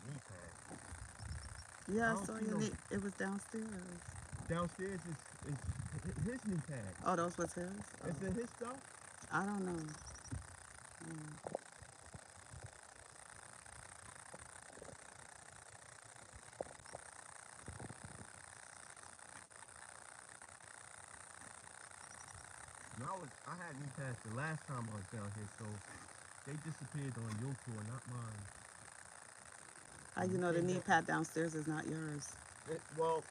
knee pad. I Yeah, I don't saw see your no knee. It was downstairs. downstairs is his knee pad. Oh, those was his? Is it Oh, his stuff? I don't know. Mm. No, I had knee pads the last time I was down here, so they disappeared on your tour, not mine. How And you you know the came knee back. pad downstairs is not yours? Well,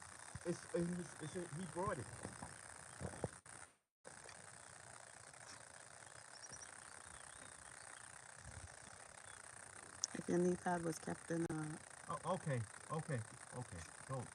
he brought it. If your knee pad was kept in a... Oh, okay, okay, okay. Don't.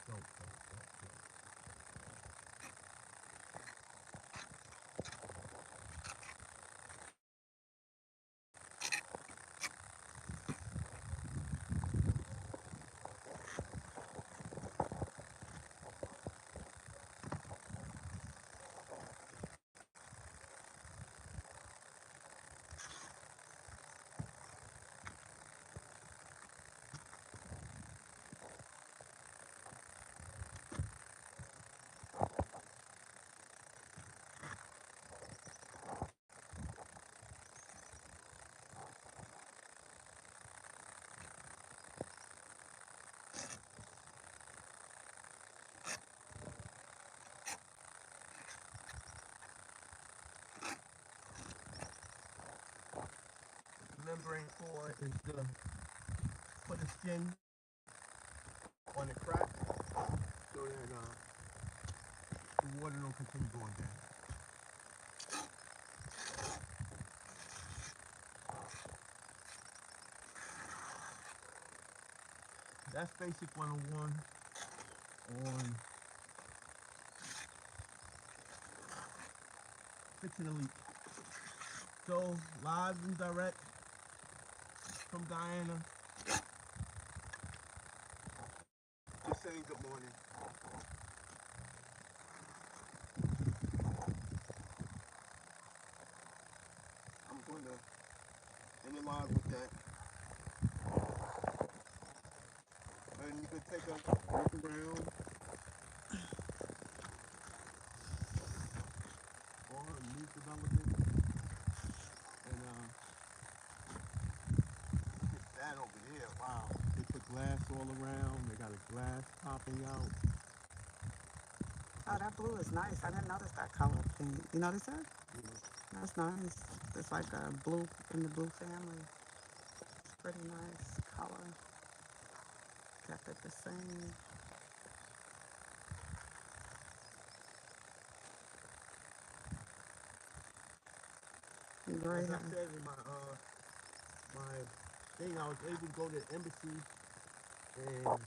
Membrane core is to put the skin on the crack so that the water don't continue going down. That's basic 101 on fixing a leak. So live and direct from Diana, just saying good morning. I'm going to analyze with that, and you can take a look around all her new development, and look at that over there. Wow, they put glass all around. They got a glass popping out. Oh, that blue is nice. I didn't notice that color paint. You notice that? Yeah. That's nice. It's like a blue in the blue family. It's pretty nice color. Kept it the same. Gray As I hair. said in my thing, I was able to go to the embassy and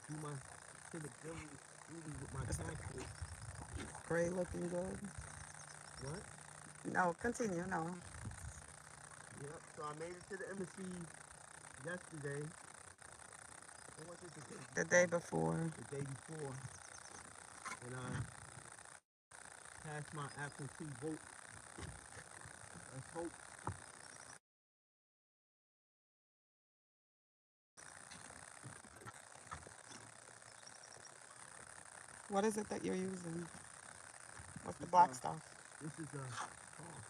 do my civic duty with my It's taxes. gray looking good. What? No, continue. No. Yep. So I made it to the embassy yesterday. Or was it the day The day before? before. The day before, and I passed my absentee vote. Let's hope. What is it that you're using? What's the This black stuff? this is a. Oh,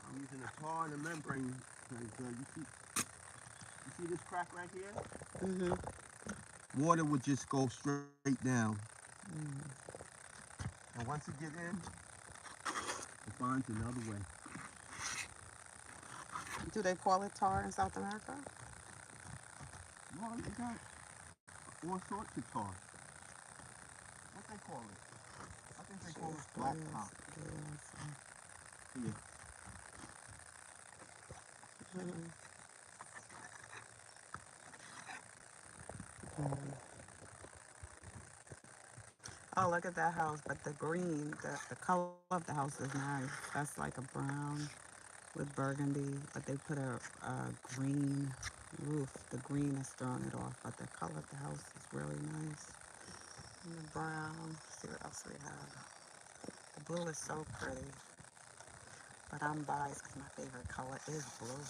I'm using a tar and a membrane. You see this crack right here? Mm-hmm. Water would just go straight down. And once it get in, it finds another way. Do they call it tar in South America? Well, they got all sorts of tar. What they call it? I think they call Jeez, it black please. top. Yes. Here. Mm-hmm. Mm-hmm. Oh, look at that house. But the green, the color of the house is nice. That's like a brown with burgundy, but they put a green roof. The green is throwing it off, but the color of the house is really nice. And the brown. Let's see what else we have. The blue is so pretty. But I'm biased because my favorite color is blue.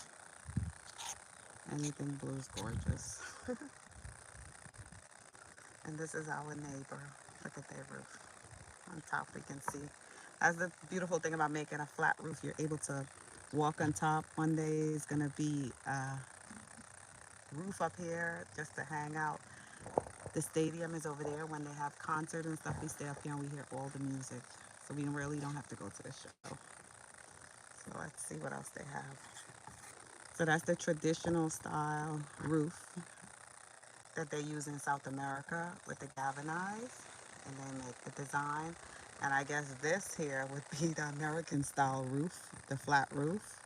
Anything blue is gorgeous. And this is our neighbor. Look at their roof. On top we can see. That's the beautiful thing about making a flat roof. You're able to walk on top. One day is going to be a roof up here just to hang out. The stadium is over there. When they have concerts and stuff, we stay up here and we hear all the music. So we really don't have to go to the show. So let's see what else they have. So that's the traditional style roof that they use in South America with the galvanized, and they make the design. And I guess this here would be the American style roof, the flat roof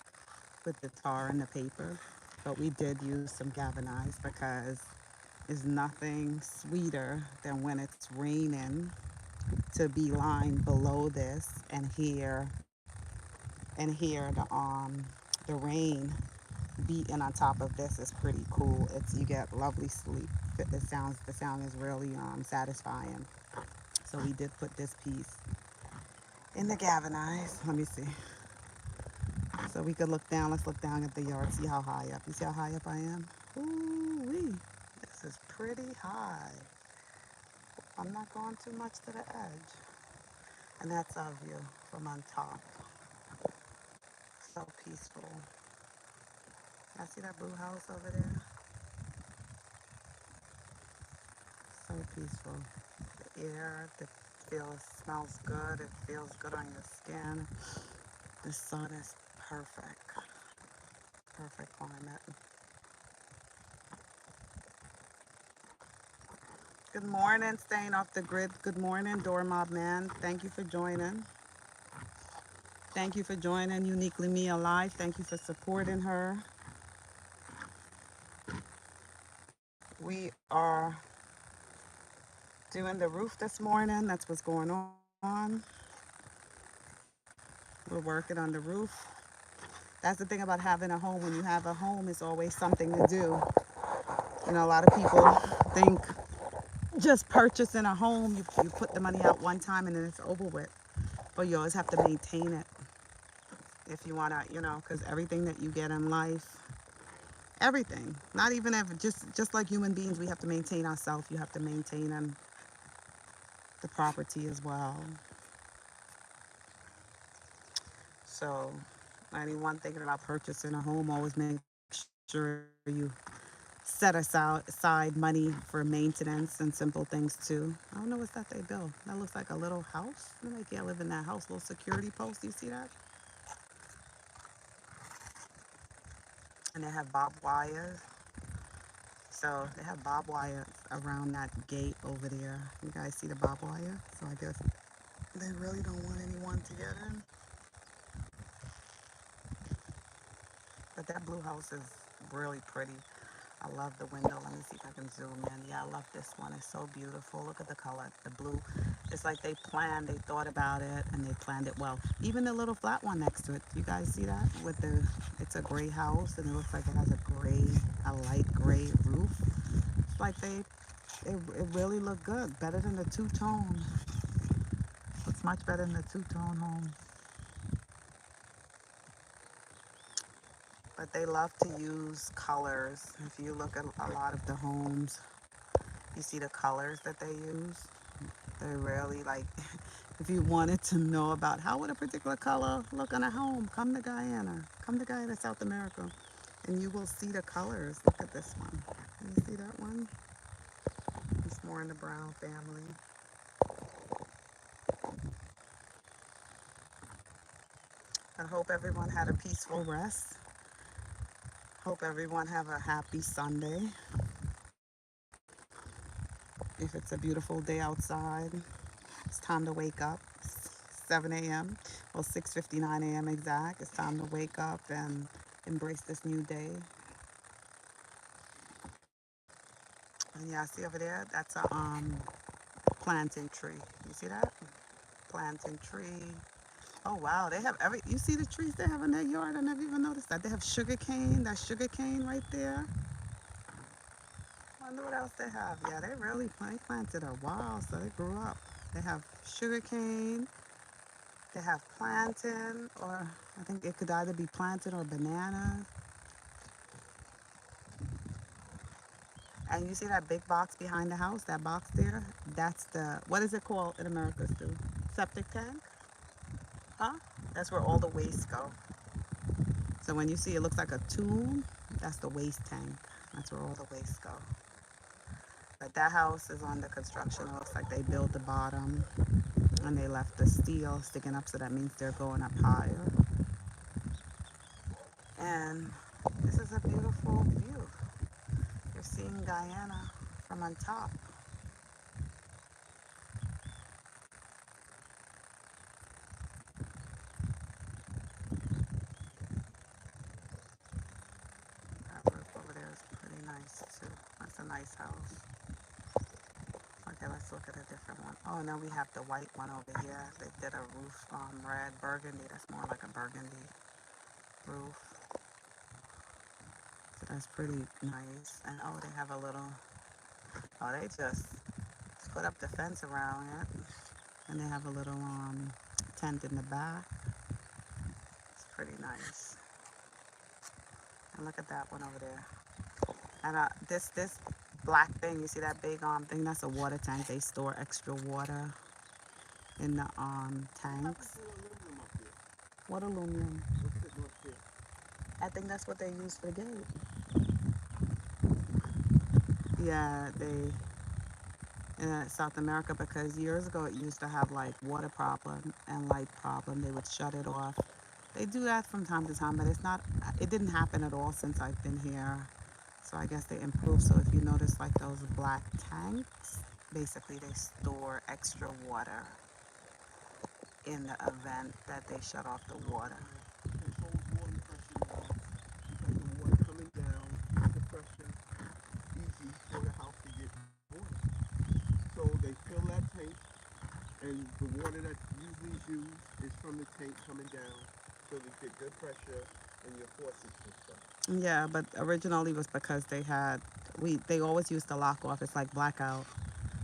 with the tar and the paper. But we did use some galvanized because there's nothing sweeter than when it's raining to be lying below this and hear the rain beating on top of this is pretty cool. You get lovely sleep. The sound is really satisfying. So we did put this piece in the galvanized. Let me see. So we could look down. Let's look down at the yard. See how high up. You see how high up I am? Ooh wee. This is pretty high. I'm not going too much to the edge. And that's our view from on top. So peaceful. I see that blue house over there. So peaceful. The air, smells good. It feels good on your skin. The sun is perfect. Perfect climate. Good morning, staying off the grid. Good morning, Doormob Man. Thank you for joining. Thank you for joining Uniquely Me Alive. Thank you for supporting her. We are doing the roof this morning. That's what's going on. We're working on the roof. That's the thing about having a home. When you have a home, it's always something to do. You know, a lot of people think just purchasing a home, you put the money out one time and then it's over with. But you always have to maintain it if you want to, because everything that you get in life, everything, not even if just like human beings, we have to maintain ourselves. You have to maintain the property as well. So anyone thinking about purchasing a home, always make sure you set aside money for maintenance and simple things too. I don't know what's that they built. That looks like a little house. I can't live in that house. Little security post. Do you see that? And they have barbed wires. So they have barbed wire around that gate over there. You guys see the barbed wire? So I guess they really don't want anyone to get in. But that blue house is really pretty. I love the window. Let me see if I can zoom in. Yeah, I love this one. It's so beautiful. Look at the color, the blue. It's like they thought about it, and they planned it well. Even the little flat one next to it. You guys see that? It's a gray house, and it looks like it has a light gray roof. It's like it really looked good. Better than the two-tone. It's much better than the two-tone home. But they love to use colors. If you look at a lot of the homes, you see the colors that they use. They really if you wanted to know about how would a particular color look on a home, come to Guyana. Come to Guyana, South America, and you will see the colors. Look at this one. Can you see that one? It's more in the brown family. I hope everyone had a peaceful rest. Hope everyone have a happy Sunday. If it's a beautiful day outside, it's time to wake up. 7 a.m. Well, 6:59 a.m. exact. It's time to wake up and embrace this new day. And yeah, see over there, that's a plantain tree. You see that? Plantain tree. Oh wow, they have you see the trees they have in their yard? I never even noticed that. They have sugar cane. That's sugar cane right there. I wonder what else they have. Yeah, they really planted a while, so they grew up. They have sugar cane. They have plantain, or I think it could either be plantain or banana. And you see that big box behind the house, that box there? That's the, what is it called in America, Stu? Septic tank? Huh? That's where all the waste go. So when you see it looks like a tube, that's the waste tank. That's where all the waste go. But that house is under construction. It looks like they built the bottom and they left the steel sticking up, so that means they're going up higher. And this is a beautiful view. You're seeing Guyana from on top. That roof over there is pretty nice too. That's a nice house. Okay, let's look at a different one. Oh, and then we have the white one over here. They did a roof red burgundy. That's more like a burgundy roof. So that's pretty nice. And oh, they have a little, oh, they just put up the fence around it. And they have a little tent in the back. It's pretty nice. And look at that one over there. And this black thing, you see that big thing? That's a water tank. They store extra water in the tanks. What aluminum? I think that's what they use for the gate. Yeah, they in South America, because years ago it used to have like water problem and light problem. They would shut it off. They do that from time to time, but it didn't happen at all since I've been here. So I guess they improved. So if you notice like those black tanks, basically they store extra water in the event that they shut off the water. Controls water pressure because the water coming down keeps the pressure easy for the house to get water. So they fill that tank, and the water that usually is used is from the tank coming down, so they get good pressure in your faucets and stuff. Yeah, but originally it was because they always used to lock off. It's like blackout.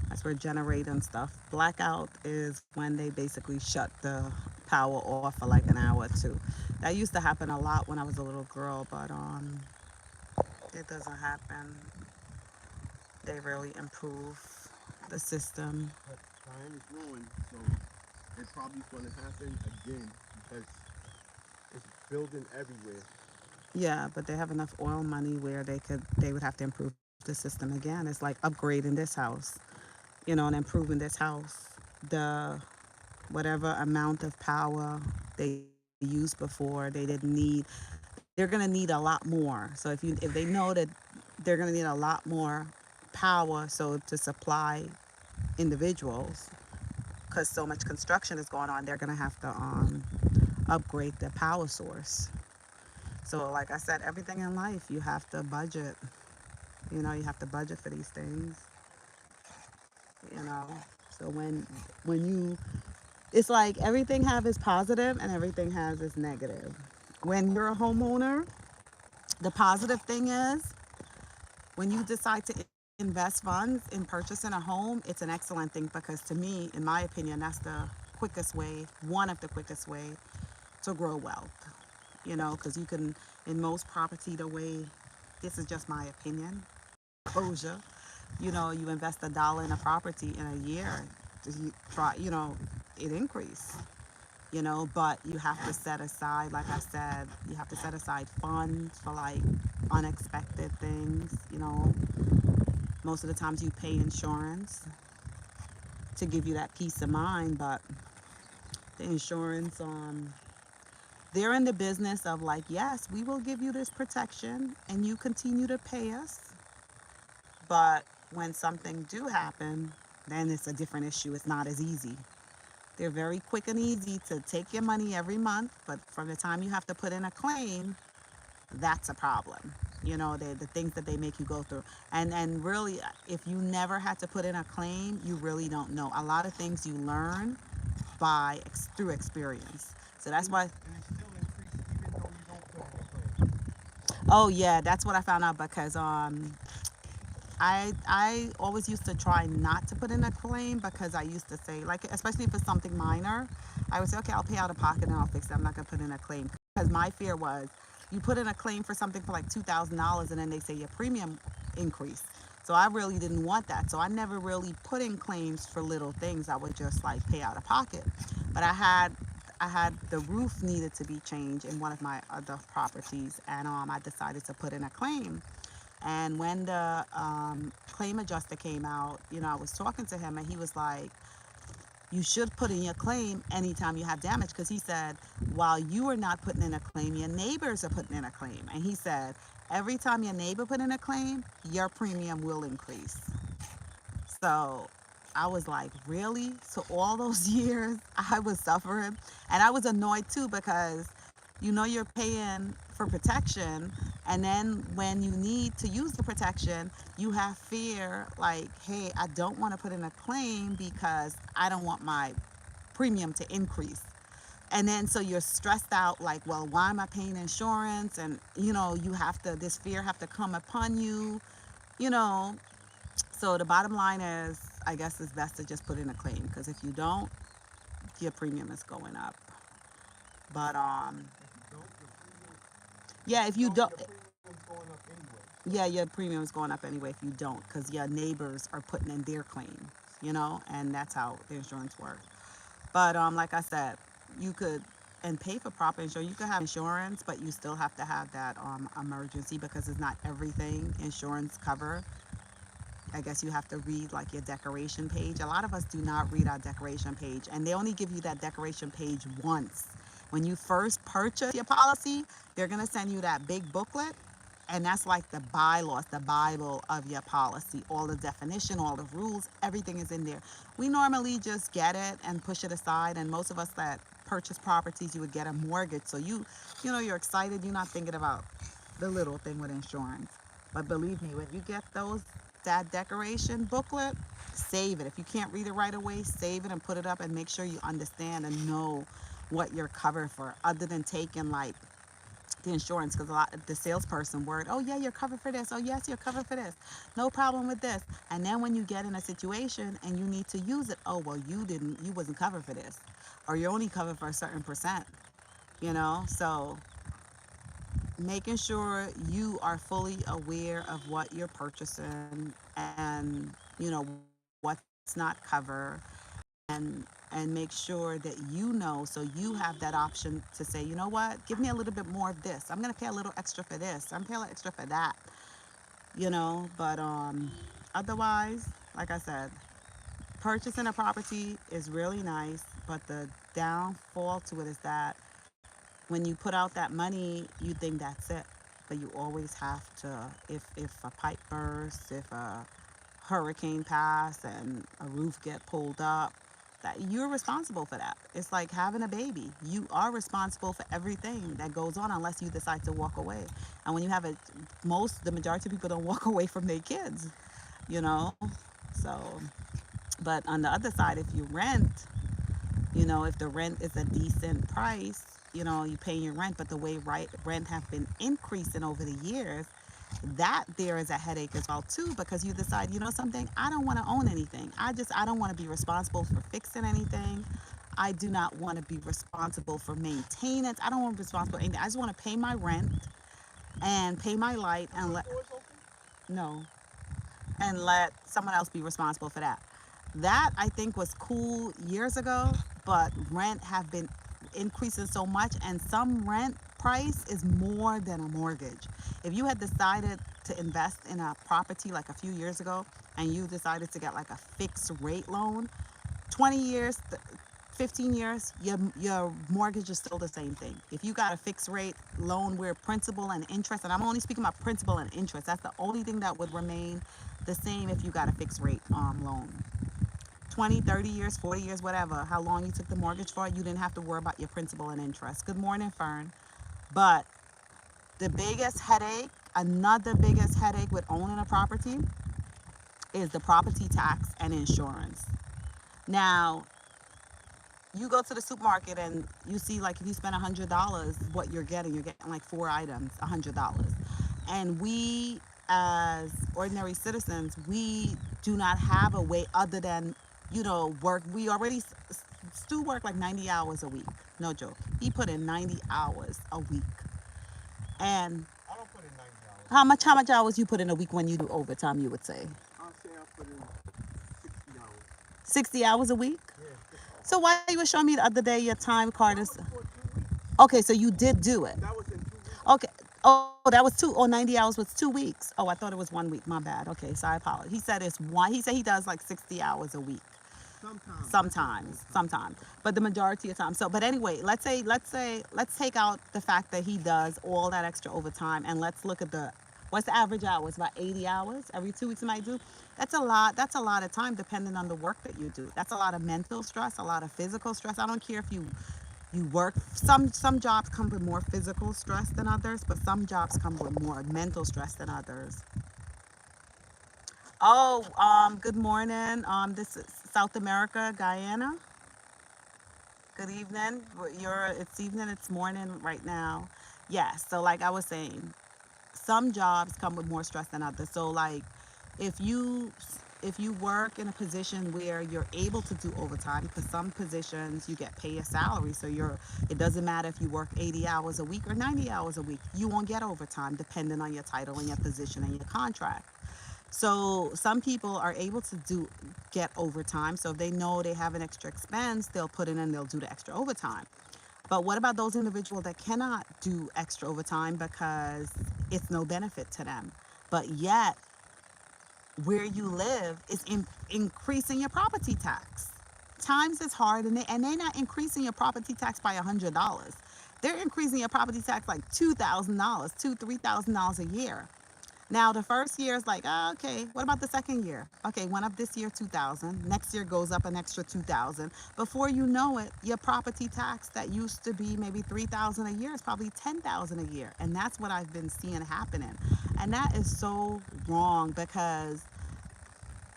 That's where generator and stuff. Blackout is when they basically shut the power off for like an hour or two. That used to happen a lot when I was a little girl, but it doesn't happen. They really improve the system. But time is ruined, so it's probably going to happen again because it's building everywhere. Yeah, but they have enough oil money where they would have to improve the system again. It's like upgrading this house, and improving this house. The whatever amount of power they used before, they didn't need. They're gonna need a lot more. So if they know that they're gonna need a lot more power, so to supply individuals, because so much construction is going on, they're gonna have to upgrade the power source. So like I said, everything in life you have to budget. You have to budget for these things. You know. So when you it's like everything has its positive and everything has its negative. When you're a homeowner, the positive thing is when you decide to invest funds in purchasing a home, it's an excellent thing because to me, in my opinion, that's the quickest way, one of the quickest way to grow wealth. Because you can, in most property, the way, this is just my opinion, exposure, you invest $1 in a property in a year, you try, it increase. But you have to set aside, like I said, you have to set aside funds for like unexpected things. Most of the times you pay insurance to give you that peace of mind, but the insurance, they're in the business of like, yes, we will give you this protection and you continue to pay us. But when something do happen, then it's a different issue. It's not as easy. They're very quick and easy to take your money every month, but from the time you have to put in a claim, that's a problem. The things that they make you go through. And really, if you never had to put in a claim, you really don't know. A lot of things you learn through experience. So that's why. And it still increases even though you don't put in a claim. Oh yeah, that's what I found out because I always used to try not to put in a claim because I used to say, like, especially if it's something minor, I would say, okay, I'll pay out of pocket and I'll fix it. I'm not gonna put in a claim because my fear was you put in a claim for something for like $2,000 and then they say your premium increased. So I really didn't want that. So I never really put in claims for little things. I would just like pay out of pocket. But I had the roof needed to be changed in one of my other properties, and I decided to put in a claim. And when the claim adjuster came out, I was talking to him and he was like, you should put in your claim anytime you have damage. Because he said, while you are not putting in a claim, your neighbors are putting in a claim. And he said, every time your neighbor put in a claim, your premium will increase. So I was like, really? So all those years I was suffering. And I was annoyed too because you're paying for protection. And then when you need to use the protection, you have fear like, hey, I don't want to put in a claim because I don't want my premium to increase. And then so you're stressed out like, well, why am I paying insurance? And you have to, this fear have to come upon you, you know so the bottom line is, I guess it's best to just put in a claim because if you don't, your premium is going up. But yeah, if you don't, Your premium's going up anyway. So yeah, your premium is going up anyway if you don't because your neighbors are putting in their claims, and that's how the insurance works. But like I said, you could and pay for proper insurance. You could have insurance, but you still have to have that emergency because it's not everything insurance cover. I guess you have to read like your decoration page. A lot of us do not read our decoration page, and they only give you that decoration page once. When you first purchase your policy, they're going to send you that big booklet, and that's like the bylaws, the Bible of your policy. All the definition, all the rules, everything is in there. We normally just get it and push it aside, and most of us that purchase properties, you would get a mortgage. So you're excited. You're not thinking about the little thing with insurance. But believe me, when you get that decoration booklet, save it. If you can't read it right away, save it and put it up and make sure you understand and know what you're covered for, other than taking like the insurance, because a lot the salesperson word, oh yeah, you're covered for this, oh yes, you're covered for this, no problem with this. And then when you get in a situation and you need to use it, oh well, you wasn't covered for this, or you're only covered for a certain percent. So making sure you are fully aware of what you're purchasing, and what's not covered, and make sure that so you have that option to say, you know what, give me a little bit more of this, I'm going to pay a little extra for this, I'm paying a little extra for that. But otherwise, like I said, purchasing a property is really nice, but the downfall to it is that when you put out that money, you think that's it. But you always have to, if a pipe bursts, if a hurricane pass and a roof get pulled up, that you're responsible for that. It's like having a baby. You are responsible for everything that goes on unless you decide to walk away. And when you have the majority of people don't walk away from their kids, you know. So, but on the other side, if you rent, if the rent is a decent price, you pay your rent, but the way rent have been increasing over the years, that there is a headache as well too, because you decide, something, I don't want to own anything. I don't want to be responsible for fixing anything. I do not want to be responsible for maintenance. I don't want to be responsible for anything. I just want to pay my rent and pay my light and let stores open? no and let someone else be responsible for that. That I think was cool years ago, but rent have been increasing so much, and some rent price is more than a mortgage. If you had decided to invest in a property like a few years ago and you decided to get like a fixed rate loan, 20 years, 15 years, your mortgage is still the same thing. If you got a fixed rate loan where principal and interest, and I'm only speaking about principal and interest, that's the only thing that would remain the same if you got a fixed rate loan. 20, 30 years, 40 years, whatever, how long you took the mortgage for, you didn't have to worry about your principal and interest. Good morning, Fern. But the biggest headache, another biggest headache with owning a property is the property tax and insurance. Now, you go to the supermarket and you see, like, if you spend $100, what you're getting like 4 items, $100. And we as ordinary citizens, we do not have a way other than, work. We already, Stu worked like 90 hours a week. No joke. He put in 90 hours a week. And I don't put in 90 hours. how much hours you put in a week when you do overtime, you would say? I'll say I put in 60 hours. 60 hours a week? Yeah. So why you were showing me the other day your time card That is was for 2 weeks. okay, so you did do it. That was in 2 weeks. Okay. Oh, that was 90 hours was 2 weeks. Oh, I thought it was 1 week. My bad. Okay, so I apologize. He said it's one. He said he does like 60 hours a week. Sometimes. Sometimes, but the majority of time. So, but anyway, let's take out the fact that he does all that extra overtime, and let's look at what's the average hours? About 80 hours every 2 weeks. He might do. That's a lot. That's a lot of time, depending on the work that you do. That's a lot of mental stress, a lot of physical stress. I don't care if you work. Some jobs come with more physical stress than others, but some jobs come with more mental stress than others. Oh, good morning. This is South America, Guyana. Good evening. It's evening, it's morning right now. Yes, so like I was saying, some jobs come with more stress than others. So like if you if you work in a position where you're able to do overtime, because some positions you get paid a salary, so it doesn't matter if you work 80 hours a week or 90 hours a week, you won't get overtime depending on your title and your position and your contract. So some people are able to get overtime. So if they know they have an extra expense, they'll put it in, they'll do the extra overtime. But what about those individuals that cannot do extra overtime because it's no benefit to them? But yet, where you live is increasing your property tax. Times is hard, and they're not increasing your property tax by $100. They're increasing your property tax like $2,000, $3,000 a year. Now the first year is like, oh, okay. What about the second year? Okay, went up this year 2,000. Next year goes up an extra 2,000. Before you know it, your property tax that used to be maybe 3,000 a year is probably 10,000 a year, and that's what I've been seeing happening, and that is so wrong because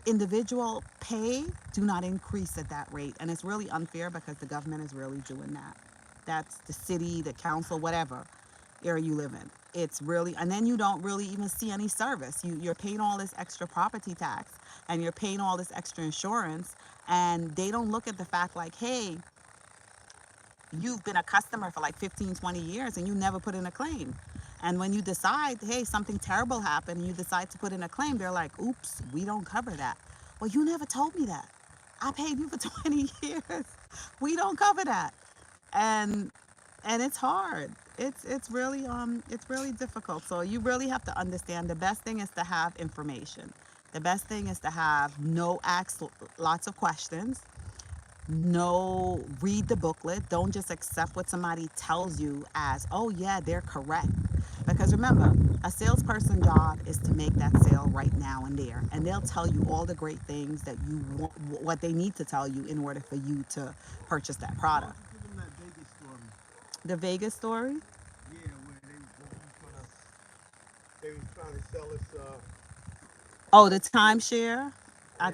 individual pay do not increase at that rate, and it's really unfair because the government is really doing that. That's the city, the council, whatever area you live in. It's really, and then you don't really even see any service. You're paying all this extra property tax and you're paying all this extra insurance, and they don't look at the fact like, hey, you've been a customer for like 15, 20 years and you never put in a claim. And when you decide, hey, something terrible happened, and you decide to put in a claim, they're like, oops, we don't cover that. Well, you never told me that. I paid you for 20 years. We don't cover that. And it's hard. It's really difficult. So you really have to understand, the best thing is to have information. The best thing is to have no ask lots of questions. No, read the booklet. Don't just accept what somebody tells you as, oh yeah, they're correct. Because remember, a salesperson job is to make that sale right now and there, and they'll tell you all the great things that you want, what they need to tell you in order for you to purchase that Why don't product. you give them that Vegas story? The Vegas story. Yeah, where they was trying to sell us, Oh, the timeshare. I,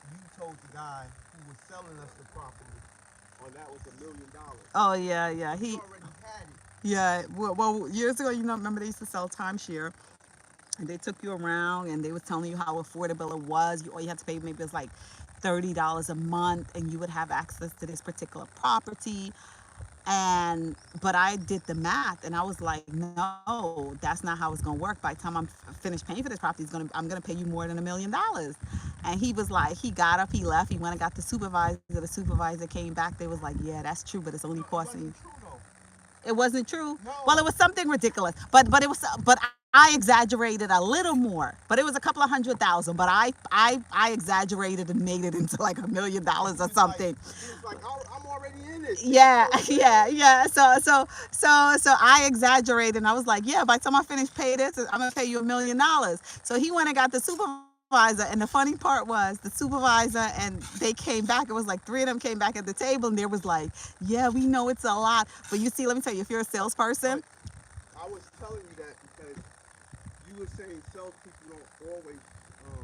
and you told the guy who was selling us the property, oh, that was $1 million. oh yeah. He already had it. Yeah. Well, years ago, remember they used to sell timeshare, and they took you around and they was telling you how affordable it was. All you had to pay maybe it was like $30 a month, and you would have access to this particular property. And but I did the math, and I was like, no, that's not how it's gonna work. By the time I'm finished paying for this property, I'm gonna pay you more than $1 million. And he was like, he got up, he left, he went and got the supervisor. The supervisor came back. They was like, yeah, that's true, but it's only No, it costing you. wasn't true though. It wasn't true. Well, No. it was something ridiculous, but it was, but I exaggerated a little more. But it was a couple of 100,000. But I exaggerated and made it into like $1 million or something. He was like, I'm already in it. Yeah, yeah. So I exaggerated, and I was like, yeah, by the time I finish pay this, I'm gonna pay you $1 million. So he went and got the supervisor, and the funny part was the supervisor and they came back. It was like three of them came back at the table, and there was like, yeah, we know it's a lot, but you see, let me tell you, if you're a salesperson, But I was telling you that because you were saying salespeople don't always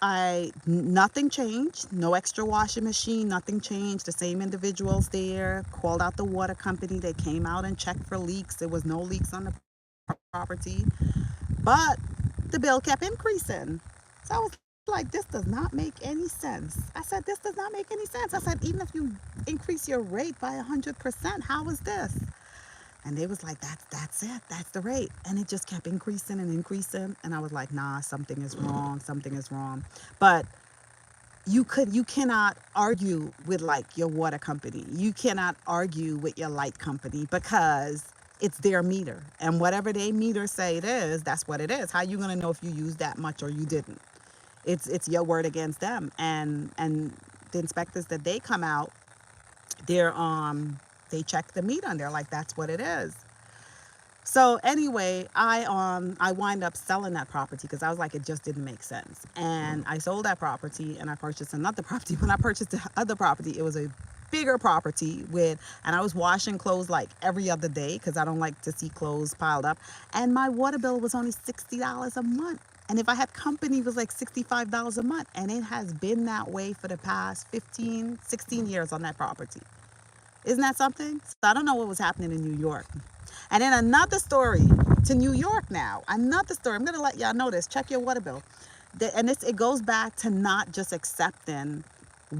Nothing changed, no extra washing machine, nothing changed. The same individuals there called out the water company. They came out and checked for leaks. There was no leaks on the property, but the bill kept increasing. So I was like, this does not make any sense. I said, this does not make any sense. I said, even if you increase your rate by 100%, how is this? And they was like, that's it. That's the rate. And it just kept increasing and increasing. And I was like, nah, something is wrong. Something is wrong. But you cannot argue with like your water company. You cannot argue with your light company because it's their meter. And whatever they meter say it is, that's what it is. How you gonna know if you used that much or you didn't? It's your word against them. And the inspectors that they come out, they're they check the meter and they're like, that's what it is. So anyway, I wind up selling that property because I was like, it just didn't make sense. And I sold that property and I purchased another property. When I purchased the other property, it was a bigger property and I was washing clothes like every other day because I don't like to see clothes piled up. And my water bill was only $60 a month. And if I had company, it was like $65 a month. And it has been that way for the past 15, 16 years on that property. Isn't that something? So I don't know what was happening in New York. And then another story to New York now. Another story. I'm going to let y'all know this. Check your water bill. And it goes back to not just accepting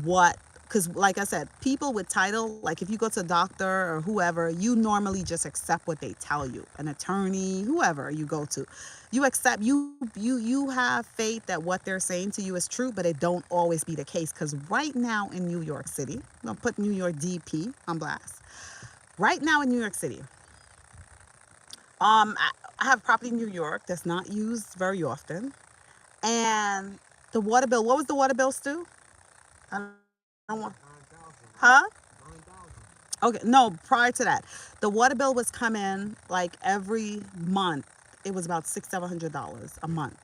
what, because like I said, people with title, like if you go to a doctor or whoever, you normally just accept what they tell you. An attorney, whoever you go to. You accept, you have faith that what they're saying to you is true, but it don't always be the case. Because right now in New York City, I'm going to put New York DP on blast. Right now in New York City, I have property in New York that's not used very often. And the water bill, what was the water bill, Stu? I don't want, huh? Okay, no, prior to that, the water bill was coming like every month. It was about $600-700 a month.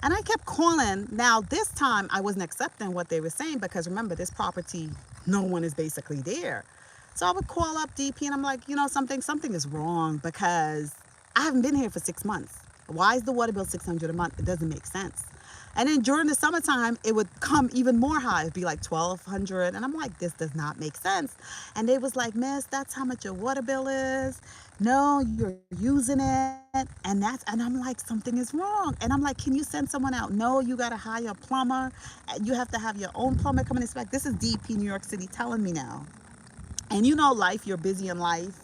And I kept calling. Now, this time I wasn't accepting what they were saying because remember, this property, no one is basically there. So I would call up DP and I'm like, you know, something is wrong because I haven't been here for 6 months. Why is the water bill $600 a month? It doesn't make sense. And then during the summertime, it would come even more high. It'd be like $1,200. And I'm like, this does not make sense. And they was like, miss, that's how much your water bill is. No, you're using it. And I'm like, something is wrong. And I'm like, can you send someone out? No, you got to hire a plumber. You have to have your own plumber come and inspect. This is DP New York City telling me now. And you know life, you're busy in life.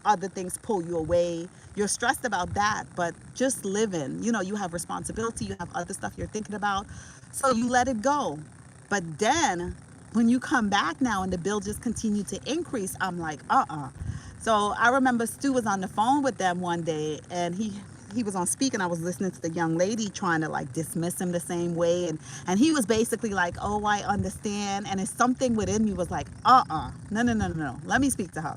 Other things pull you away. You're stressed about that, but just living, you know, you have responsibility, you have other stuff you're thinking about. So you let it go. But then when you come back now and the bill just continued to increase, I'm like, So I remember Stu was on the phone with them one day and he was on speak and I was listening to the young lady trying to like dismiss him the same way. And he was basically like, oh, I understand. And it's something within me was like, no. Let me speak to her.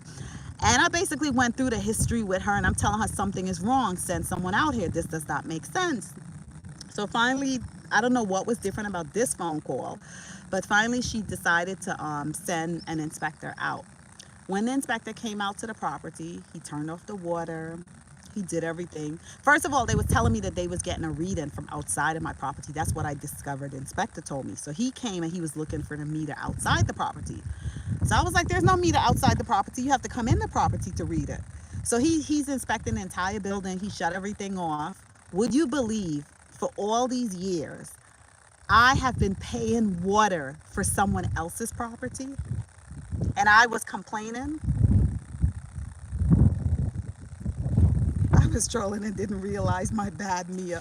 And I basically went through the history with her and I'm telling her something is wrong. Send someone out here. This does not make sense. So finally, I don't know what was different about this phone call, but finally she decided to send an inspector out. When the inspector came out to the property, he turned off the water. He did everything. First of all, they was telling me that they was getting a reading from outside of my property. That's what I discovered. The inspector told me. So he came and he was looking for the meter outside the property. So I was like, there's no meter outside the property. You have to come in the property to read it. So he's inspecting the entire building. He shut everything off. Would you believe for all these years, I have been paying water for someone else's property? And I was complaining. I was trolling and didn't realize my bad, Mia.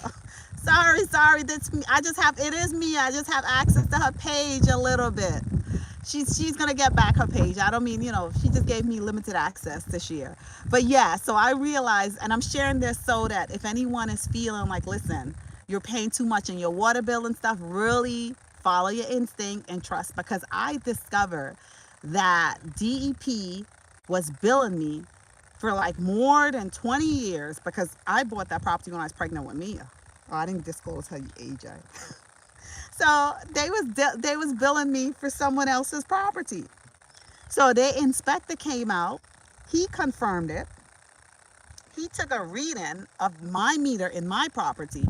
Sorry, that's me. It is Mia. I just have access to her page a little bit. She's gonna get back her page. I don't mean, you know, she just gave me limited access to share. But yeah, so I realized, and I'm sharing this so that if anyone is feeling like, listen, you're paying too much in your water bill and stuff, really follow your instinct and trust, because I discovered that DEP was billing me for like more than 20 years because I bought that property when I was pregnant with Mia. Oh, I didn't disclose her age. So they was billing me for someone else's property. So the inspector came out. He confirmed it. He took a reading of my meter in my property.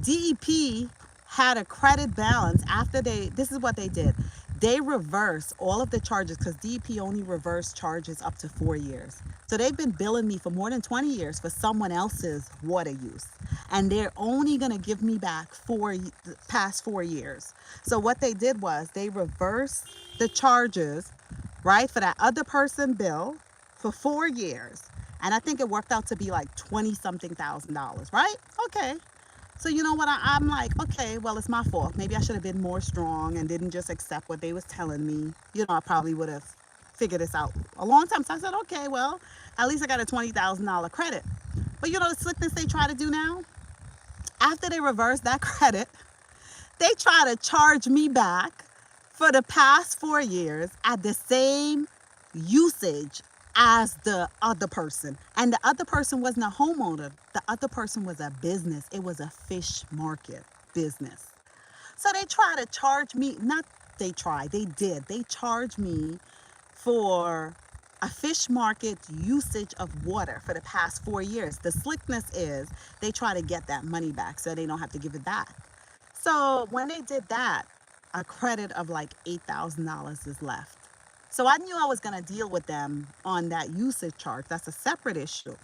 DEP had a credit balance after this is what they did. They reversed all of the charges because DEP only reversed charges up to 4 years. So they've been billing me for more than 20 years for someone else's water use. And they're only going to give me back the past 4 years. So what they did was they reversed the charges, right, for that other person bill for 4 years. And I think it worked out to be like 20 something $1,000, right? Okay. So you know what? I'm like, okay, well, it's my fault. Maybe I should have been more strong and didn't just accept what they was telling me. You know, I probably would have figured this out a long time. So I said, okay, well, at least I got a $20,000 credit. But you know the slickness they try to do now? After they reverse that credit, they try to charge me back for the past 4 years at the same usage as the other person. And the other person wasn't a homeowner, the other person was a business. It was a fish market business. So they try to charge me, not they try, they did. They charged me for a fish market usage of water for the past 4 years. The slickness is they try to get that money back so they don't have to give it back. So when they did that, a credit of like $8,000 is left. So I knew I was going to deal with them on that usage charge. That's a separate issue.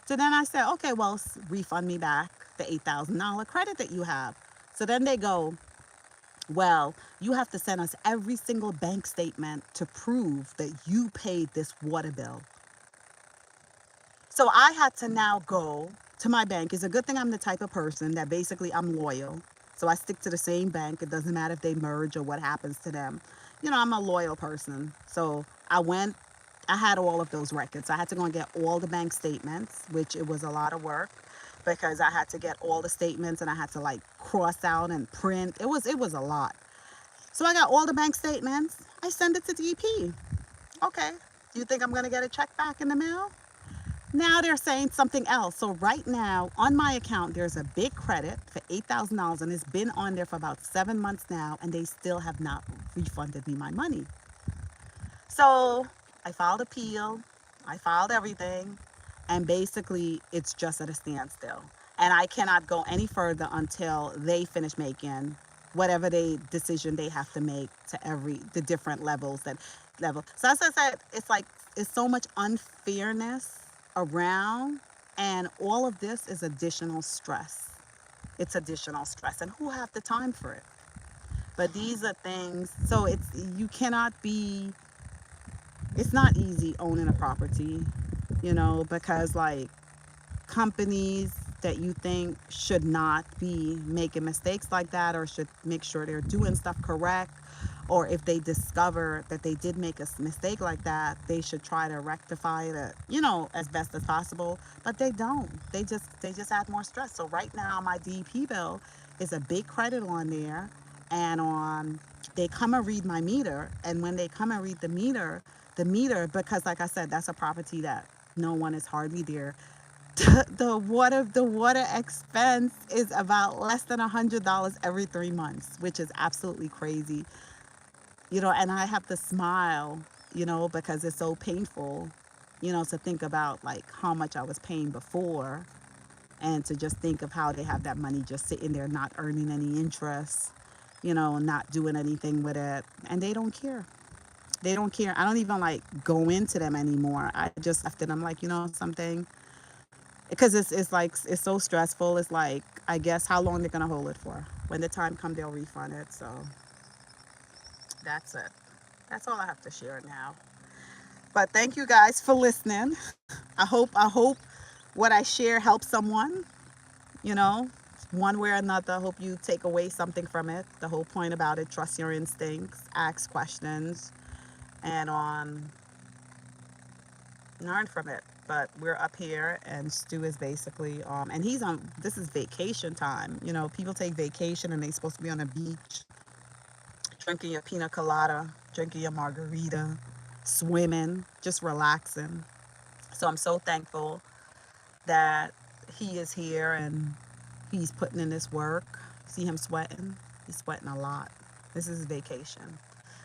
So then I said, okay, well, refund me back the $8,000 credit that you have. So then they go, well, you have to send us every single bank statement to prove that you paid this water bill. So I had to now go to my bank. It's a good thing I'm the type of person that basically I'm loyal. So I stick to the same bank. It doesn't matter if they merge or what happens to them. You know, I'm a loyal person. So I had all of those records. I had to go and get all the bank statements, which it was a lot of work because I had to get all the statements and I had to like cross out and print. It was a lot. So I got all the bank statements. I send it to DP. Okay. Do you think I'm going to get a check back in the mail? Now they're saying something else. So right now on my account, there's a big credit for $8,000 and it's been on there for about 7 months now and they still have not refunded me my money. So I filed appeal, I filed everything, and basically it's just at a standstill. And I cannot go any further until they finish making whatever decision they have to make to the different levels that level. So as I said, it's so much unfairness around, and all of this is additional stress. It's additional stress, and who have the time for it? But these are things. So you cannot be. It's not easy owning a property, because like companies that you think should not be making mistakes like that or should make sure they're doing stuff correct, or if they discover that they did make a mistake like that, they should try to rectify it, as best as possible. But they don't. They just add more stress. So right now my DEP bill is a big credit on there, and they come and read my meter, and when they come and read the meter, because like I said, that's a property that no one is hardly there. The water expense is about less than $100 every 3 months, which is absolutely crazy. And I have to smile, because it's so painful, to think about like how much I was paying before, and to just think of how they have that money just sitting there not earning any interest, not doing anything with it, and they don't care. They don't care. I don't even like go into them anymore. I just left it. I'm like, something, because it's like it's so stressful. It's like, I guess how long they're gonna hold it for. When the time comes, they'll refund it. So that's it. That's all I have to share now. But thank you guys for listening. I hope what I share helps someone, you know, one way or another. I hope you take away something from it. The whole point about it: trust your instincts, ask questions, and learn from it. But we're up here, and Stu is basically and he's on. This is vacation time. People take vacation and they're supposed to be on a beach, drinking your pina colada, drinking your margarita, swimming, just relaxing. So I'm so thankful that he is here and he's putting in this work. See him sweating? He's sweating a lot. This is his vacation.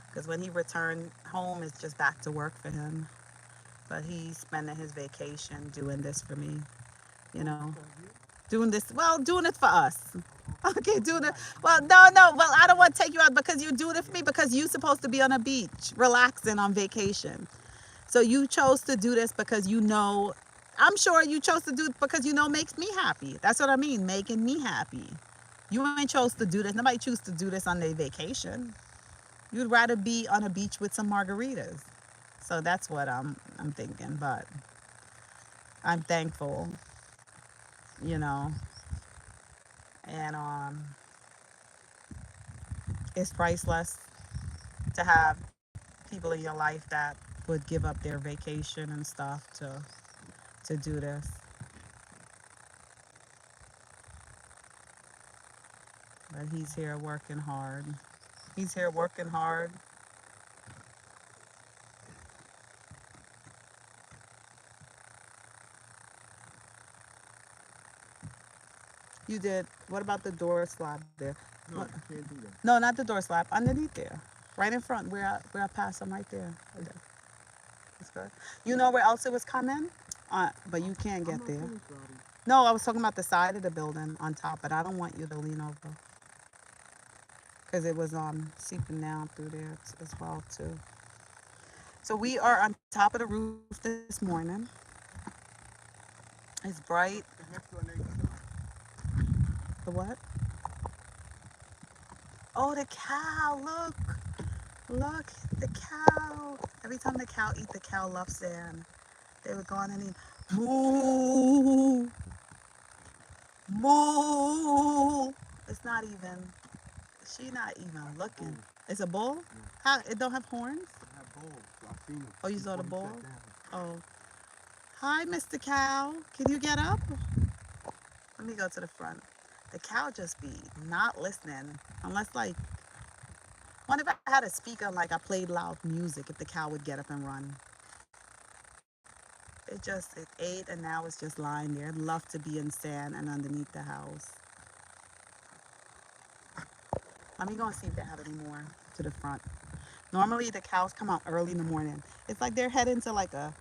Because when he returned home, it's just back to work for him. But he's spending his vacation doing this for me, you know. Doing this, well, doing it for us. Okay, doing it. Right. Well, no, no. Well, I don't want to take you out because you're doing it for me because you're supposed to be on a beach, relaxing on vacation. So you chose to do this because you know, I'm sure you chose to do it because you know makes me happy. That's what I mean, making me happy. You ain't chose to do this. Nobody choose to do this on their vacation. You'd rather be on a beach with some margaritas. So that's what I'm thinking. But I'm thankful, you know, and it's priceless to have people in your life that would give up their vacation and stuff to do this. But he's here working hard. He's here working hard. You did. What about the door slab there? No, What? you can't do that. No, not the door slab. Underneath there, right in front, where I passed them right there. Right there. That's good. You know where else it was coming? But you can't I'm get not there. finished, Robbie. No, I was talking about the side of the building on top, but I don't want you to lean over because it was seeping down through there as well too. So we are on top of the roof this morning. It's bright. The heck your neighbors are. The what? Oh, the cow! Look, the cow. Every time the cow eat, the cow loves sand. They would go on and eat. Moo, moo. It's not even. She not even looking. Bull. It's a bull. Yeah. How it don't have horns? I have bulls. So I seen them Oh, you saw before the he bull. sat down. Oh, hi, Mr. Cow. Can you get up? Let me go to the front. The cow just be not listening unless like. What if I had a speaker like I played loud music? If the cow would get up and run. It ate and now it's just lying there. It loved to be in sand and underneath the house. Let me go and see if they have any more to the front. Normally the cows come out early in the morning. It's like they're heading to like a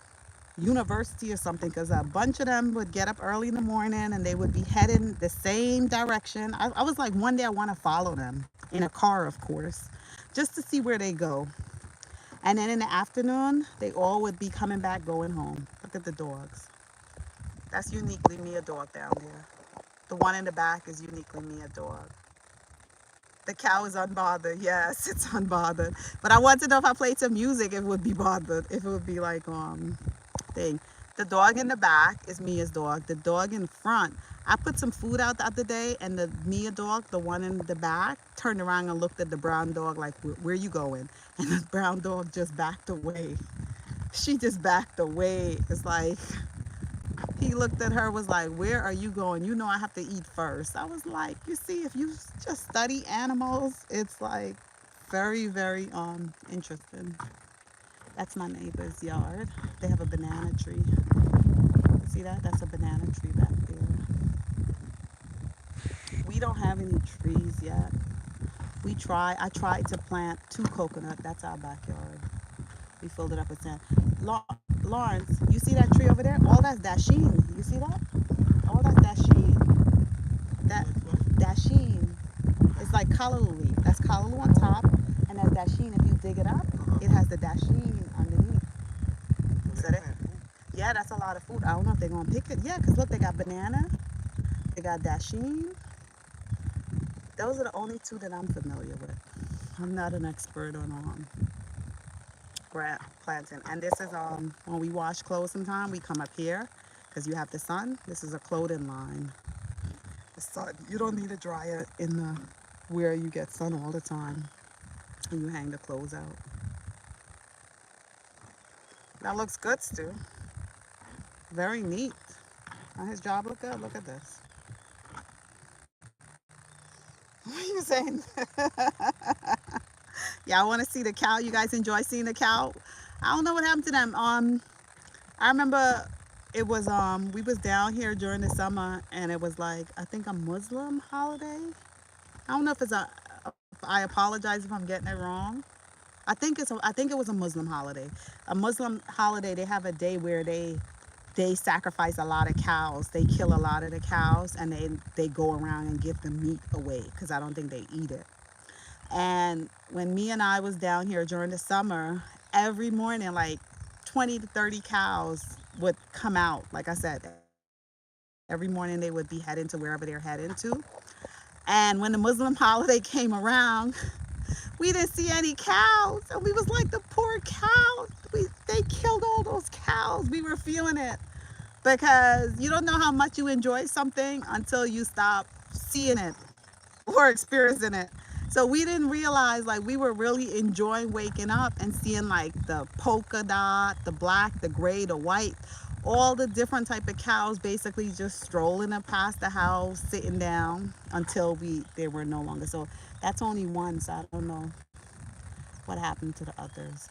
university or something because a bunch of them would get up early in the morning and they would be heading the same direction. I was like, one day I want to follow them in a car, of course, just to see where they go. And then in the afternoon, they all would be coming back, going home. Look at the dogs. That's uniquely me a dog down there. The one in the back is uniquely me a dog. The cow is unbothered. Yes, it's unbothered. But I want to know if I played some music, if it would be bothered. If it would be like thing. The dog in the back is Mia's dog. The dog in front, I put some food out the other day, and the Mia dog, the one in the back, turned around and looked at the brown dog like, "Where you going?" And the brown dog just backed away. She just backed away. It's like he looked at her, was like, "Where are you going? You know I have to eat first." I was like, you see, if you just study animals, it's like very, very interesting. That's my neighbor's yard. They have a banana tree. See that? That's a banana tree back there. We don't have any trees yet. I tried to plant two coconut. That's our backyard. We filled it up with sand. Lawrence, you see that tree over there? All that's dasheen. You see that? All that's dasheen. That dasheen. It's like callaloo leaf. That's callaloo on top, and that's dasheen. If you dig it up, it has the dasheen underneath. So So they that, plant food. yeah, that's a lot of food. I don't know if they're gonna pick it. Yeah, cause look, they got banana, they got dasheen. Those are the only two that I'm familiar with. I'm not an expert on planting. And this is when we wash clothes sometime, we come up here because you have the sun. This is a clothing line. The sun. You don't need a dryer in the where you get sun all the time. And you hang the clothes out. That looks good, Stu. Very neat. Doesn't his job look good? Look at this. What are you saying? Yeah, I want to see the cow. You guys enjoy seeing the cow? I don't know what happened to them. I remember it was we was down here during the summer and it was like I think a Muslim holiday. I don't know if it's a I apologize if I'm getting it wrong. I think it was a Muslim holiday. A Muslim holiday, they have a day where they they sacrifice a lot of cows. They kill a lot of the cows, and they go around and give the meat away because I don't think they eat it. And when me and I was down here during the summer, every morning like 20 to 30 cows would come out. Like I said, every morning they would be heading to wherever they're heading to. And when the Muslim holiday came around, we didn't see any cows, and we was like, the poor cows. They killed all those cows. We were feeling it, because you don't know how much you enjoy something until you stop seeing it or experiencing it. So we didn't realize, like, we were really enjoying waking up and seeing like the polka dot, the black, the gray, the white, all the different type of cows basically just strolling up past the house, sitting down until they were no longer. So that's only one, so I don't know what happened to the others.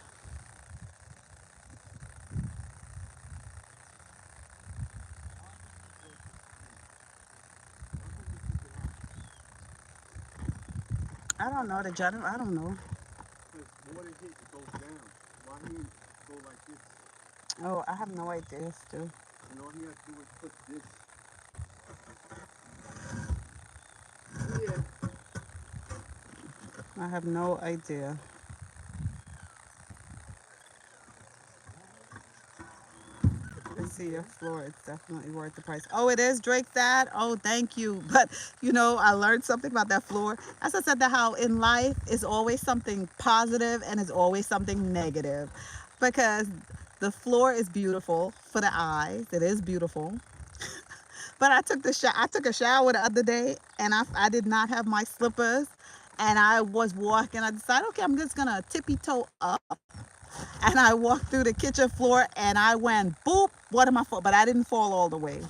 I don't know the general. I don't know. Because water hit, it goes down. Why he go like this? Oh, I have no idea, Stu. And all he has to do is put this. Yeah. I have no idea. I see your floor. It's definitely worth the price. Oh, it is Drake that? Oh, thank you. But I learned something about that floor. As I said, that how in life is always something positive and is always something negative. Because the floor is beautiful for the eyes. It is beautiful. But I took a shower the other day, and I did not have my slippers, and I was walking. I decided, okay, I'm just gonna tippy toe up, and I walked through the kitchen floor, and I went boop. What am I for? But I didn't fall all the way.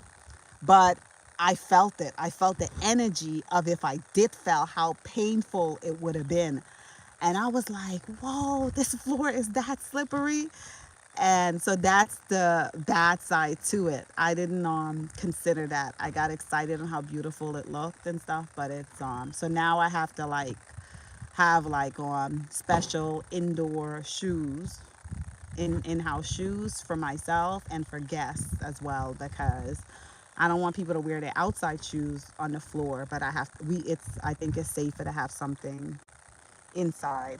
But I felt it. I felt the energy of, if I did fall, how painful it would have been. And I was like, whoa, this floor is that slippery. And so that's the bad side to it. I didn't consider that. I got excited on how beautiful it looked and stuff, but it's so now I have to like have like special indoor shoes, in-house shoes for myself and for guests as well, because I don't want people to wear their outside shoes on the floor, but I think it's safer to have something inside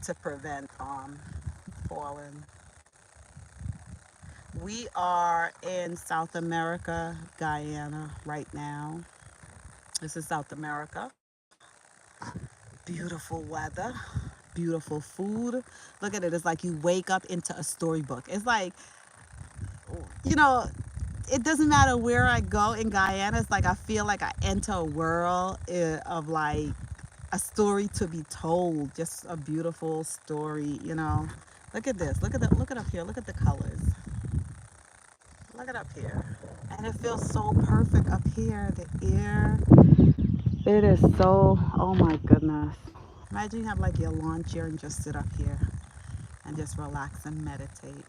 to prevent falling. We are in South America, Guyana, right now. This is South America. Beautiful weather, beautiful food. Look at it. It's like you wake up into a storybook. It's like, you know, it doesn't matter where I go in Guyana. It's like I feel like I enter a world of like a story to be told. Just a beautiful story. Look at this. Look at up here. Look at the colors. Look at up here. And it feels so perfect up here. The air. It is so, oh my goodness. Imagine you have like your lawn chair and just sit up here and just relax and meditate.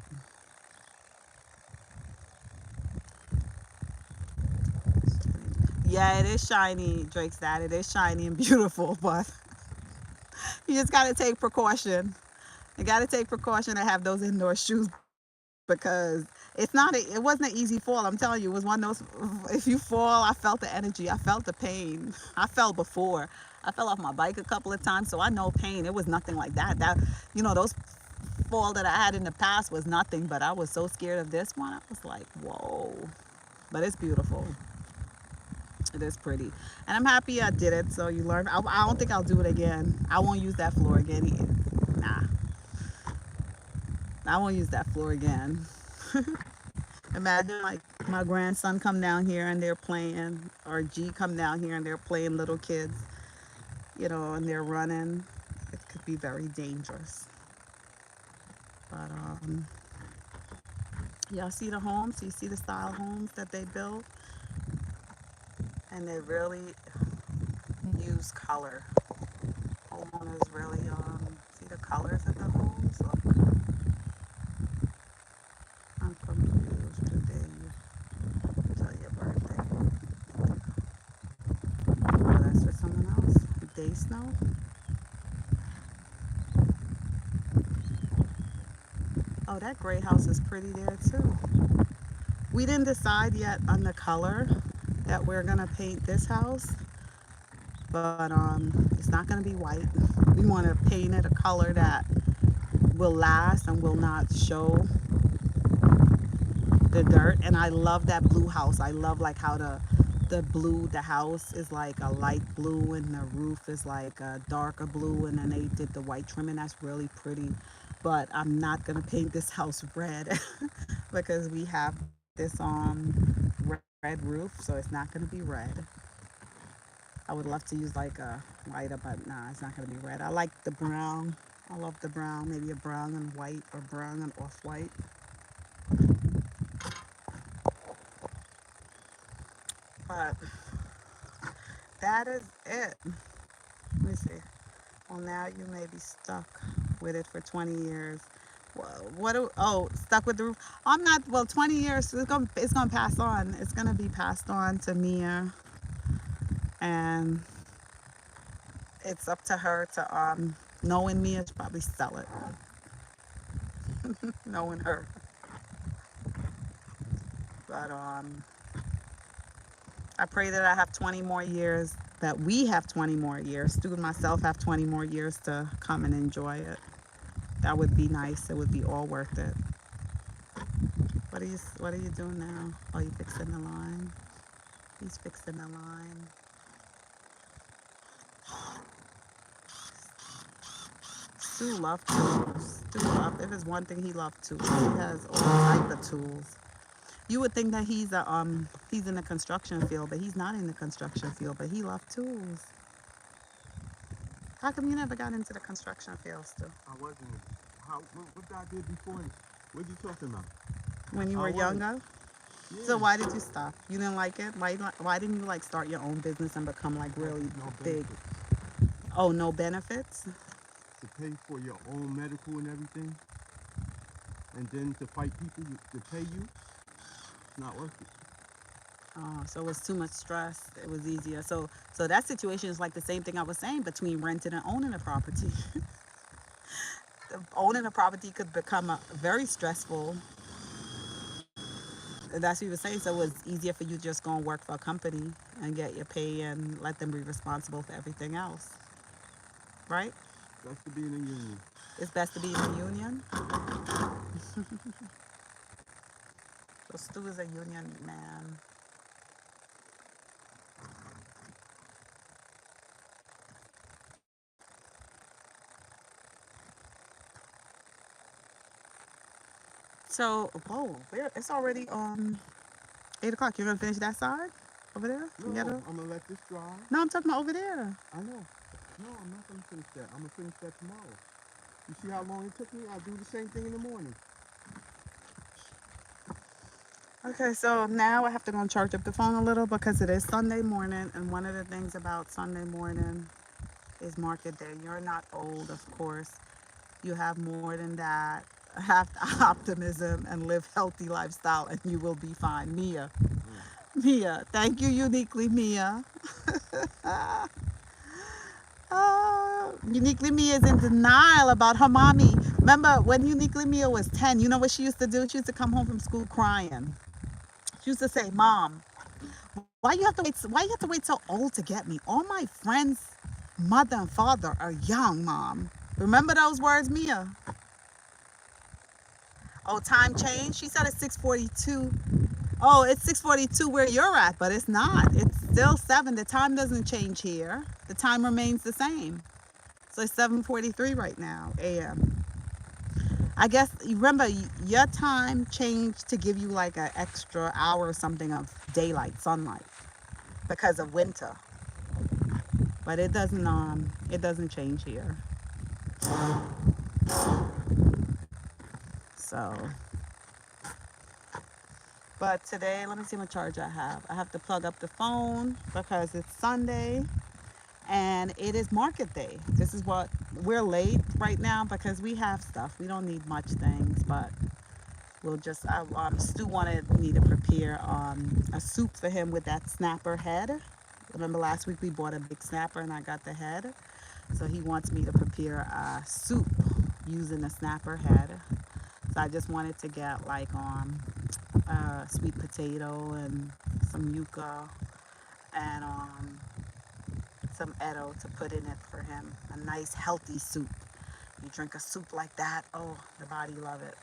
Yeah, it is shiny, Drake's dad. It is shiny and beautiful, but you just got to take precaution. You got to take precaution to have those indoor shoes, because it wasn't an easy fall. I'm telling you, it was one of those, if you fall, I felt the energy. I felt the pain. I fell before. I fell off my bike a couple of times, so I know pain. It was nothing like that. Those fall that I had in the past was nothing, but I was so scared of this one. I was like, whoa. But it's beautiful. It is pretty. And I'm happy I did it. So you learn. I don't think I'll do it again. I won't use that floor again. Nah. I won't use that floor again. Imagine like my grandson come down here and they're playing, or G come down here and they're playing, little kids, and they're running. It could be very dangerous. But y'all see the homes? You see the style homes that they build? And they really use color. Homeowners really see the colors in the homes. Look, I'm confused today. Tell your birthday. Oh, that's for someone else. Day snow. Oh, that gray house is pretty there too. We didn't decide yet on the color that we're gonna paint this house, but it's not gonna be white. We want to paint it a color that will last and will not show the dirt. And I love that blue house. I love like how the house is like a light blue and the roof is like a darker blue, and then they did the white trim, and that's really pretty. But I'm not gonna paint this house red because we have this red roof, so it's not gonna be red. I would love to use like a lighter, but nah, it's not gonna be red. I like the brown. I love the brown, maybe a brown and white or brown and off-white. But that is it. Let me see. Well, now you may be stuck with it for 20 years. Stuck with the roof. I'm not, well, 20 years, it's gonna pass on. It's gonna be passed on to Mia, and it's up to her to, knowing Mia, to probably sell it. Knowing her. But, I pray that I have 20 more years, that we have 20 more years, Stu and myself have 20 more years to come and enjoy it. That would be nice. It would be all worth it. What are you doing now? Oh, you fixing the line? He's fixing the line. Stu loved tools. If there's one thing he loved tools, he has all type of tools. You would think that he's in the construction field, but he's not in the construction field, but he loved tools. How come you never got into the construction field, Stu? I wasn't. What I did before? What are you talking about? When you were younger? Yeah. So why did you stop? You didn't like it? Why didn't you like start your own business and become like really No big? benefits. Oh, no benefits? To pay for your own medical and everything, and then to fight people to pay you, it's not worth it. Oh, so it was too much stress. It was easier. So that situation is like the same thing I was saying between renting and owning a property. Owning a property could become very stressful. That's what you were saying. So it was easier for you to just go and work for a company and get your pay and let them be responsible for everything else. Right? Best to be in a union. It's best to be in a union. So Stu is a union man. So, it's already 8 o'clock. You're gonna finish that side over there? No, I'm gonna let this dry. No, I'm talking about over there. I know. No, I'm not gonna finish that. I'm gonna finish that tomorrow. You see how long it took me? I'll do the same thing in the morning. Okay, so now I have to go and charge up the phone a little because it is Sunday morning, and one of the things about Sunday morning is market day. You're not old, of course. You have more than that. Have optimism and live healthy lifestyle, and you will be fine. Mia, thank you, Uniquely Mia. Uniquely Mia is in denial about her mommy. Remember when Uniquely Mia was 10, you know what she used to do? She used to come home from school crying. She used to say, "Mom, why you have to wait so old to get me? All my friends' mother and father are young, Mom." Remember those words, Mia? Oh, time changed? She said it's 6:42. Oh, it's 6:42 where you're at, but it's not. It's still 7. The time doesn't change here. The time remains the same. So it's 7:43 right now, a.m. I guess, remember, your time changed to give you like an extra hour or something of daylight, sunlight, because of winter. But it doesn't change here. So, but today, let me see what charge I have. I have to plug up the phone because it's Sunday and it is market day. This is what we're late right now because we have stuff. We don't need much things, but we'll just, Stu wanted me to prepare a soup for him with that snapper head. Remember last week we bought a big snapper and I got the head. So he wants me to prepare a soup using the snapper head. So I just wanted to get like sweet potato and some yuca and some edo to put in it for him. A nice healthy soup. You drink a soup like that, oh, the body love it.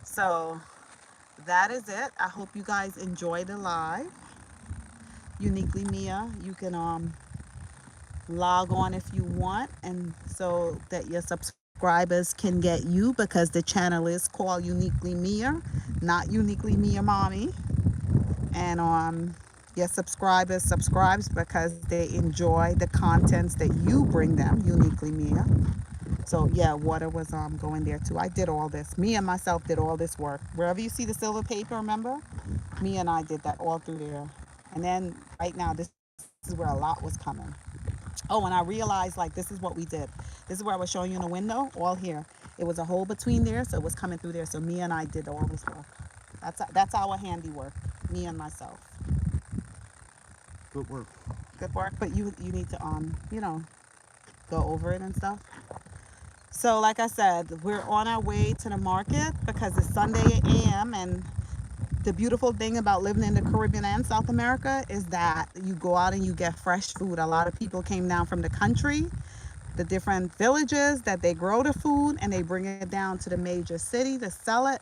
So that is it. I hope you guys enjoy the live. Uniquely Mia, you can log on if you want, and so that your subscribers can get you, because the channel is called Uniquely Mia, not Uniquely Mia Mommy. And your subscribers subscribes because they enjoy the contents that you bring them, Uniquely Mia. So yeah, water was going there too. I did all this. Me and myself did all this work. Wherever you see the silver paper, remember? Me and I did that all through there. And then right now, this is where a lot was coming. Oh, and I realized, like, this is what we did. This is where I was showing you in the window, all here. It was a hole between there, so it was coming through there. So me and I did all this work. That's our handiwork, me and myself. Good work. Good work, but you need to you know, go over it and stuff. So like I said, we're on our way to the market because it's Sunday AM, and the beautiful thing about living in the Caribbean and South America is that you go out and you get fresh food. A lot of people came down from the country, the different villages that they grow the food, and they bring it down to the major city to sell it.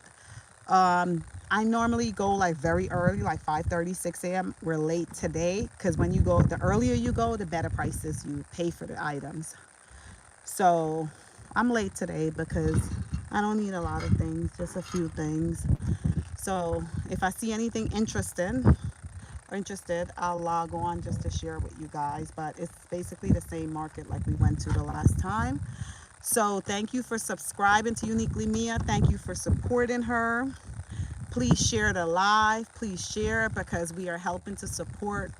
I normally go like very early, like 5:30, 6 a.m. We're late today because when you go, the earlier you go, the better prices you pay for the items. So I'm late today because I don't need a lot of things, just a few things. So if I see anything interested, I'll log on just to share with you guys. But it's basically the same market like we went to the last time. So thank you for subscribing to Uniquely Mia. Thank you for supporting her. Please share the live. Please share, because we are helping to support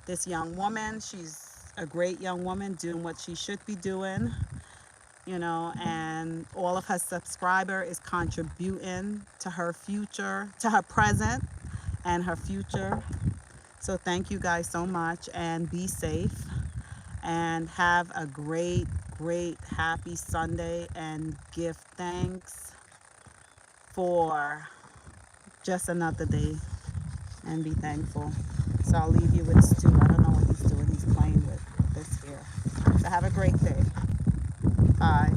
this young woman. She's a great young woman doing what she should be doing, you know, and all of her subscriber is contributing to her future, to her present and her future. So thank you guys so much, and be safe and have a great happy Sunday, and give thanks for just another day, and be thankful. So I'll leave you with Stu. I don't know what he's doing. He's playing with this here. So have a great day. Bye.